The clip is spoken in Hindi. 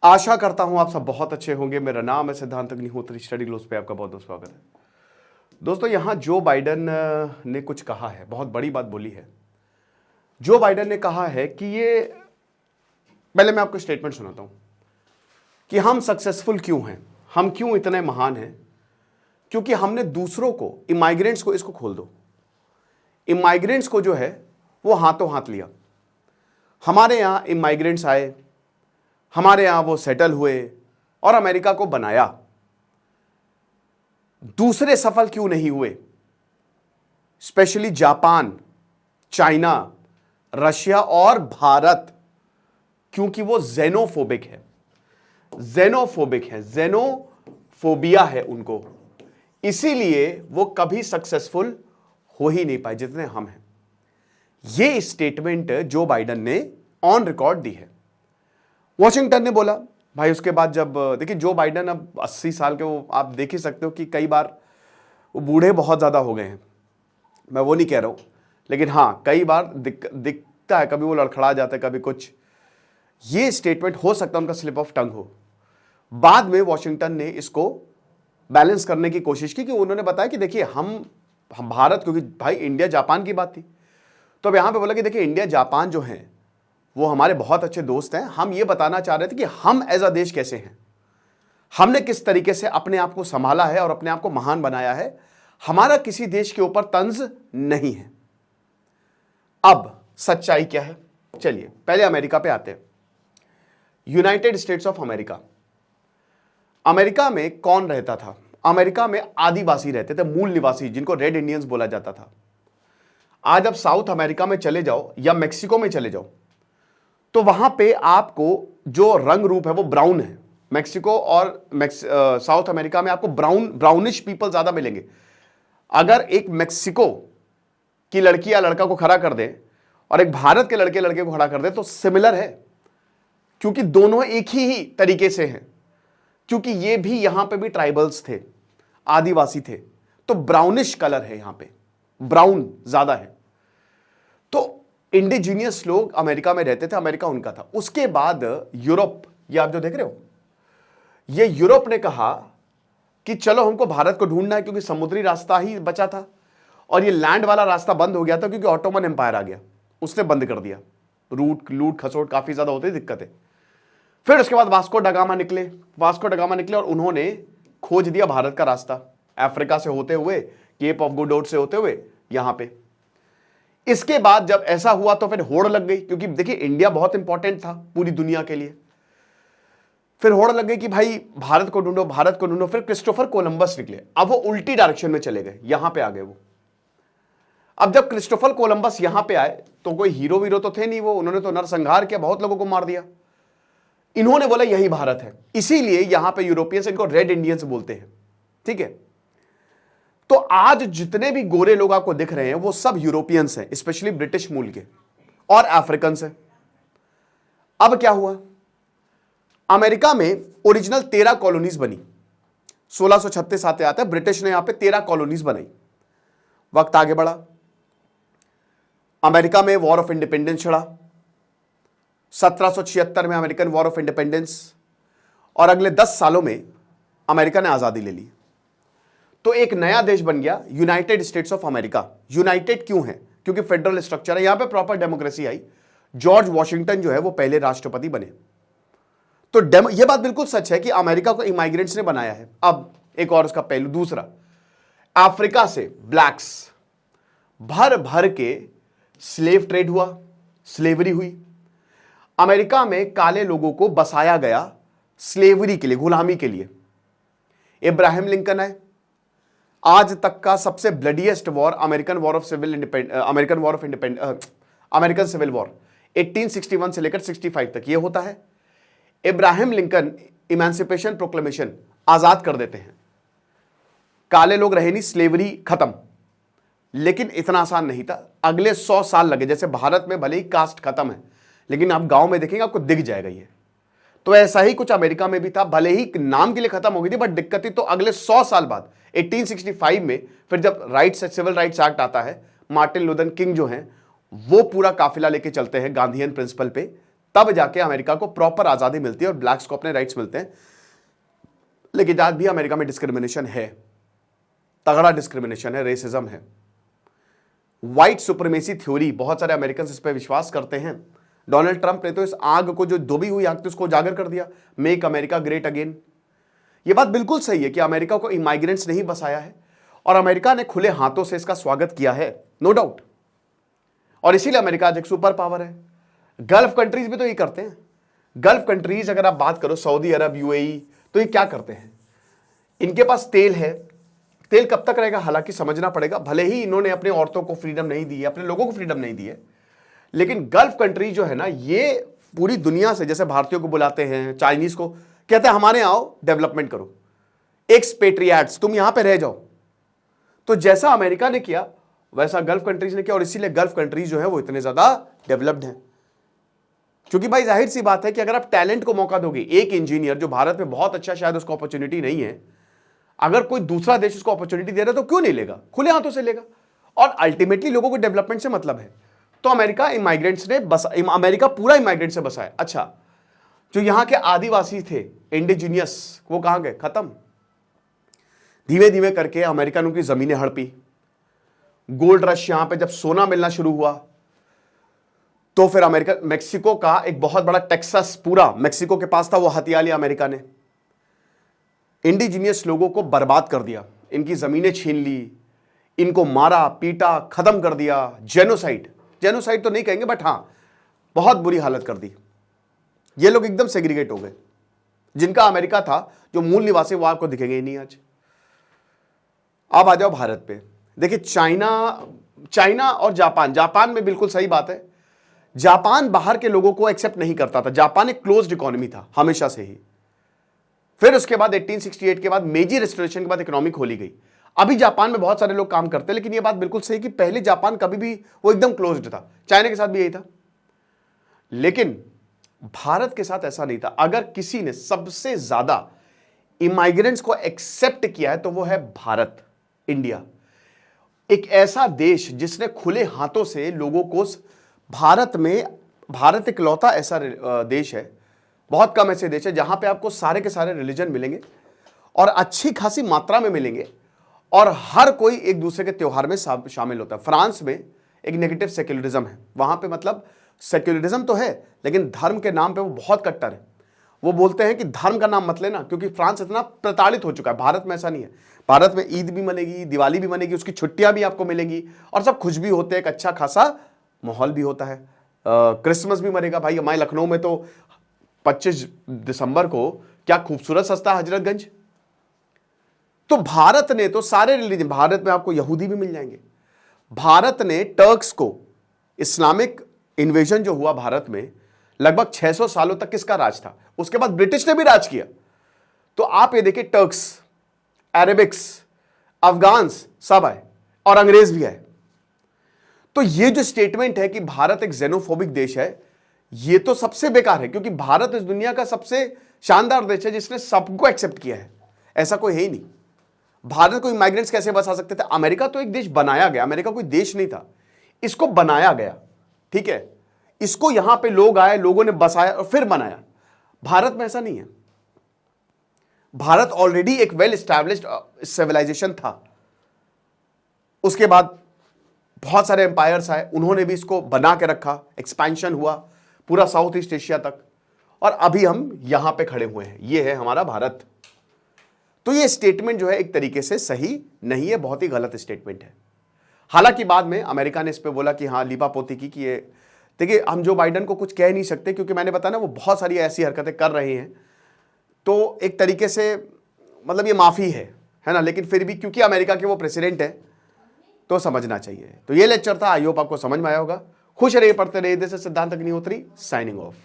आशा करता हूं आप सब बहुत अच्छे होंगे। मेरा नाम है सिद्धांत अग्निहोत्री। स्टडी ग्लोस पे आपका बहुत बहुत स्वागत है। दोस्तों, यहां जो बाइडेन ने कुछ कहा है, बहुत बड़ी बात बोली है। जो बाइडेन ने कहा है कि ये, पहले मैं आपको स्टेटमेंट सुनाता हूं कि हम सक्सेसफुल क्यों हैं, हम क्यों इतने महान हैं। क्योंकि हमने दूसरों को, इमाइग्रेंट्स को, इसको खोल दो, इमाइग्रेंट्स को जो है वो हाथों हाथ लिया। हमारे यहां इमाइग्रेंट्स आए, हमारे यहां वो सेटल हुए और अमेरिका को बनाया। दूसरे सफल क्यों नहीं हुए? स्पेशली जापान, चाइना, रशिया और भारत, क्योंकि वो जेनोफोबिक है, जेनोफोबिया है उनको। इसीलिए वो कभी सक्सेसफुल हो ही नहीं पाए जितने हम हैं। ये स्टेटमेंट जो बाइडेन ने ऑन रिकॉर्ड दी है। वॉशिंगटन ने बोला भाई, उसके बाद जब देखिए जो बाइडेन अब 80 साल के, वो आप देख ही सकते हो कि कई बार वो बूढ़े बहुत ज़्यादा हो गए हैं, मैं वो नहीं कह रहा हूँ, लेकिन हाँ कई बार दिखता है, कभी वो लड़खड़ा जाता है, कभी कुछ। ये स्टेटमेंट हो सकता है उनका स्लिप ऑफ टंग हो। बाद में वॉशिंगटन ने इसको बैलेंस करने की कोशिश की कि उन्होंने बताया कि देखिए हम भारत, क्योंकि भाई इंडिया जापान की बात थी, तो अब यहां पे बोला कि देखिए इंडिया जापान जो है वो हमारे बहुत अच्छे दोस्त हैं। हम ये बताना चाह रहे थे कि हम एज अ देश कैसे हैं, हमने किस तरीके से अपने आप को संभाला है और अपने आप को महान बनाया है। हमारा किसी देश के ऊपर तंज नहीं है। अब सच्चाई क्या है, चलिए पहले अमेरिका पे आते हैं। United states of America, America में कौन रहता था? अमेरिका में आदिवासी रहते थे, मूल निवासी, जिनको रेड इंडियंस बोला जाता था। आज आप साउथ अमेरिका में चले जाओ या मेक्सिको में चले जाओ, तो वहां पे आपको जो रंग रूप है वो ब्राउन है। मेक्सिको और साउथ अमेरिका में आपको ब्राउनिश पीपल ज्यादा मिलेंगे। अगर एक मेक्सिको की लड़की या लड़का को खड़ा कर दे और एक भारत के लड़के को खड़ा कर दे तो सिमिलर है, क्योंकि दोनों एक ही तरीके से हैं। क्योंकि ये भी यहां पे भी ट्राइबल्स थे, आदिवासी थे, तो ब्राउनिश कलर है, यहां पे ब्राउन ज्यादा है। तो इंडिजीनियस लोग अमेरिका में रहते थे, अमेरिका उनका था। उसके बाद यूरोप, ये आप जो देख रहे हो, ये यूरोप ने कहा कि चलो हमको भारत को ढूंढना है, क्योंकि समुद्री रास्ता ही बचा था और ये लैंड वाला रास्ता बंद हो गया था, क्योंकि ऑटोमन एम्पायर आ गया, उसने बंद कर दिया। लूट खसोट काफी ज्यादा होती, दिक्कतें। फिर उसके बाद वास्को डगामा निकले और उन्होंने खोज दिया भारत का रास्ता, अफ्रीका से होते हुए, केप ऑफ गुड होप से होते हुए यहां पे। इसके बाद जब ऐसा हुआ तो फिर होड़ लग गई, क्योंकि देखिए इंडिया बहुत इंपॉर्टेंट था पूरी दुनिया के लिए। फिर होड़ लग गई कि भाई भारत को ढूंढो। फिर क्रिस्टोफर कोलंबस निकले। अब वो उल्टी डायरेक्शन में चले गए, यहां पे आ गए वो। अब जब क्रिस्टोफर कोलंबस यहां पे आए तो कोई हीरो वीरो तो थे नहीं वो, उन्होंने तो नरसंहार किया, बहुत लोगों को मार दिया। इन्होंने बोला यही भारत है, इसीलिए यहां पे यूरोपियंस इनको रेड इंडियंस बोलते हैं, ठीक है। तो आज जितने भी गोरे लोग आपको दिख रहे हैं वो सब यूरोपियंस हैं, स्पेशली ब्रिटिश मूल के और अफ्रीकन हैं। अब क्या हुआ, अमेरिका में ओरिजिनल 13 कॉलोनीज बनी। 1636 आते आते ब्रिटिश ने यहां पे 13 कॉलोनीज बनाई। वक्त आगे बढ़ा, अमेरिका में वॉर ऑफ इंडिपेंडेंस छिड़ा, 1776 में अमेरिकन वॉर ऑफ इंडिपेंडेंस, और अगले 10 सालों में अमेरिका ने आजादी ले ली। तो एक नया देश बन गया, United states of America. United क्यों है? क्योंकि फेडरल स्ट्रक्चर है, यहां पे प्रॉपर डेमोक्रेसी आई। जॉर्ज वॉशिंगटन जो है वो पहले राष्ट्रपति बने। तो यह बात बिल्कुल सच है कि अमेरिका को इमाइग्रेंट्स ने बनाया है। अब एक और उसका पहलू दूसरा, अफ्रीका से ब्लैक्स भर भर के स्लेव ट्रेड हुआ, स्लेवरी हुई। अमेरिका में काले लोगों को बसाया गया स्लेवरी के लिए, गुलामी के लिए। इब्राहिम लिंकन आए, आज तक का सबसे bloodiest war American civil war 1861 से लेकर 65 तक ये होता है। इब्राहिम लिंकन इमेंसिपेशन प्रोक्लेमेशन, आजाद कर देते हैं, काले लोग रहे नहीं, स्लेवरी खत्म। लेकिन इतना आसान नहीं था, अगले 100 साल लगे। जैसे भारत में भले ही कास्ट खत्म है, लेकिन आप गांव में देखेंगे आपको दिख जाएगा ये। तो ऐसा ही कुछ अमेरिका में भी था, भले ही नाम के लिए खत्म हो गई थी, बट दिक्कत थी। तो अगले 100 साल बाद 1865 में फिर जब सिविल राइट्स एक्ट आता है, मार्टिन लूथर किंग जो हैं वो पूरा काफिला लेके चलते हैं गांधीयन प्रिंसिपल पे, तब जाके अमेरिका को प्रॉपर आजादी मिलती है और ब्लैक्स को अपने राइट्स मिलते हैं। लेकिन आज भी अमेरिका में डिस्क्रिमिनेशन है, तगड़ा डिस्क्रिमिनेशन है, रेसिज्म है, व्हाइट सुप्रीमेसी थ्योरी, बहुत सारे अमेरिकन इस पर विश्वास करते हैं। डोनाल्ड ट्रंप ने तो इस आग को, जो दबी हुई आग थी, उसको उजागर कर दिया, मेक अमेरिका ग्रेट अगेन। यह बात बिल्कुल सही है कि अमेरिका को इमाइग्रेंट्स नहीं बसाया है और अमेरिका ने खुले हाथों से इसका स्वागत किया है, नो डाउट। और इसीलिए अमेरिका आज एक सुपर पावर है। गल्फ कंट्रीज भी तो ये करते हैं। गल्फ कंट्रीज अगर आप बात करो, सऊदी अरब, यूएई, तो ये क्या करते हैं? इनके पास तेल है, तेल कब तक रहेगा हालांकि समझना पड़ेगा। भले ही इन्होंने अपने औरतों को फ्रीडम नहीं दी है, अपने लोगों को फ्रीडम नहीं दी है, लेकिन गल्फ कंट्री जो है ना, ये पूरी दुनिया से, जैसे भारतीयों को बुलाते हैं, चाइनीज को कहते हैं हमारे आओ, डेवलपमेंट करो, एक्सपेट्रियाट्स, तुम यहां पे रह जाओ। तो जैसा अमेरिका ने किया वैसा गल्फ कंट्रीज ने किया, और इसीलिए गल्फ कंट्रीज जो है वो इतने ज्यादा डेवलप्ड हैं। क्योंकि भाई जाहिर सी बात है कि अगर आप टैलेंट को मौका दोगे, एक इंजीनियर जो भारत में बहुत अच्छा, शायद उसको अपॉर्चुनिटी नहीं है, अगर कोई दूसरा देश उसको अपॉर्चुनिटी दे रहा है तो क्यों नहीं लेगा, खुले हाथों से लेगा। और अल्टीमेटली लोगों को डेवलपमेंट से मतलब है। तो अमेरिका इमाइग्रेंट्स ने अमेरिका पूरा इमाइग्रेंट से बसा है। अच्छा, जो यहां के आदिवासी थे, इंडिजिनियस, वो कहां गए? खत्म। धीमे धीमे करके अमेरिका ने उनकी जमीनें हड़पी। गोल्ड रश, यहां पे जब सोना मिलना शुरू हुआ तो फिर अमेरिका, मेक्सिको का एक बहुत बड़ा टेक्सास पूरा मेक्सिको के पास था, वो हथिया लिया अमेरिका ने। इंडिजिनियस लोगों को बर्बाद कर दिया, इनकी जमीनें छीन ली, इनको मारा पीटा, खत्म कर दिया। जेनोसाइड, जेनोसाइड तो नहीं कहेंगे, बट हां, बहुत बुरी हालत कर दी। ये लोग एकदम सेग्रीगेट हो गए। जिनका अमेरिका था, जो मूल निवासी, वो आपको दिखेंगे ही नहीं आज। अब आ जाओ भारत पे। देखिए, चाइना और जापान, जापान में बिल्कुल सही बात है, जापान बाहर के लोगों को एक्सेप्ट नहीं करता था। जापान एक क्लोज्ड इकोनॉमी था हमेशा से ही। फिर उसके बाद 1868 के बाद, मेजी रेस्टोरेशन के बाद इकोनॉमी खोली गई। अभी जापान में बहुत सारे लोग काम करते हैं, लेकिन यह बात बिल्कुल सही कि पहले जापान कभी भी वो एकदम क्लोज्ड था। चाइना के साथ भी यही था, लेकिन भारत के साथ ऐसा नहीं था। अगर किसी ने सबसे ज्यादा इमाइग्रेंट्स को एक्सेप्ट किया है तो वो है भारत, इंडिया। एक ऐसा देश जिसने खुले हाथों से लोगों को, भारत इकलौता ऐसा देश है, बहुत कम ऐसे देश है जहां पे आपको सारे के सारे रिलीजन मिलेंगे और अच्छी खासी मात्रा में मिलेंगे, और हर कोई एक दूसरे के त्योहार में शामिल होता है। फ्रांस में एक नेगेटिव सेक्युलरिज्म है, वहां पे मतलब सेक्युलरिज्म तो है, लेकिन धर्म के नाम पे वो बहुत कट्टर है। वो बोलते हैं कि धर्म का नाम मत लेना, क्योंकि फ्रांस इतना प्रताड़ित हो चुका है। भारत में ऐसा नहीं है। भारत में ईद भी मनेगी, दिवाली भी मनेगी, उसकी छुट्टियां भी आपको मिलेंगी, और सब खुश भी होते हैं, एक अच्छा खासा माहौल भी होता है। क्रिसमस भी मनेगा भाई। हमारे लखनऊ में तो 25 दिसंबर को क्या खूबसूरत सस्ता हजरतगंज। तो भारत ने तो सारे रिलीजन, भारत में आपको यहूदी भी मिल जाएंगे। भारत ने टर्क्स को, इस्लामिक इन्वेजन जो हुआ भारत में, लगभग 600 सालों तक किसका राज था? उसके बाद ब्रिटिश ने भी राज किया। तो आप ये देखिए, टर्क्स, अरेबिक्स, अफगान्स सब आए, और अंग्रेज भी आए। तो ये जो स्टेटमेंट है कि भारत एक जेनोफोबिक देश है, ये तो सबसे बेकार है, क्योंकि भारत इस दुनिया का सबसे शानदार देश है जिसने सबको एक्सेप्ट किया है। ऐसा कोई है ही नहीं। भारत को इमाइग्रेंट्स कैसे बसा सकते थे? अमेरिका तो एक देश बनाया गया, अमेरिका कोई देश नहीं था, इसको बनाया गया, ठीक है। इसको यहां पे लोग आए, लोगों ने बसाया और फिर बनाया। भारत में ऐसा नहीं है। भारत ऑलरेडी एक वेल एस्टैब्लिश्ड सिविलाइजेशन था। उसके बाद बहुत सारे एम्पायर्स आए, उन्होंने भी इसको बना के रखा, एक्सपेंशन हुआ पूरा साउथ ईस्ट एशिया तक, और अभी हम यहां पे खड़े हुए हैं। ये है हमारा भारत। तो ये स्टेटमेंट जो है एक तरीके से सही नहीं है, बहुत ही गलत स्टेटमेंट है। हालांकि बाद में अमेरिका ने इस पे बोला कि हाँ, लीपापोती की कि ये देखिए, हम जो बाइडन को कुछ कह नहीं सकते, क्योंकि मैंने बताया ना, वो बहुत सारी ऐसी हरकतें कर रहे हैं। तो एक तरीके से मतलब ये माफी है ना, लेकिन फिर भी क्योंकि अमेरिका के वो प्रेसिडेंट है तो समझना चाहिए। तो ये लेक्चर था, आई होप आपको समझ में आया होगा। खुश रहिए, पढ़ते रहिए। दिस इज सिद्धांत अग्निहोत्री, साइनिंग ऑफ।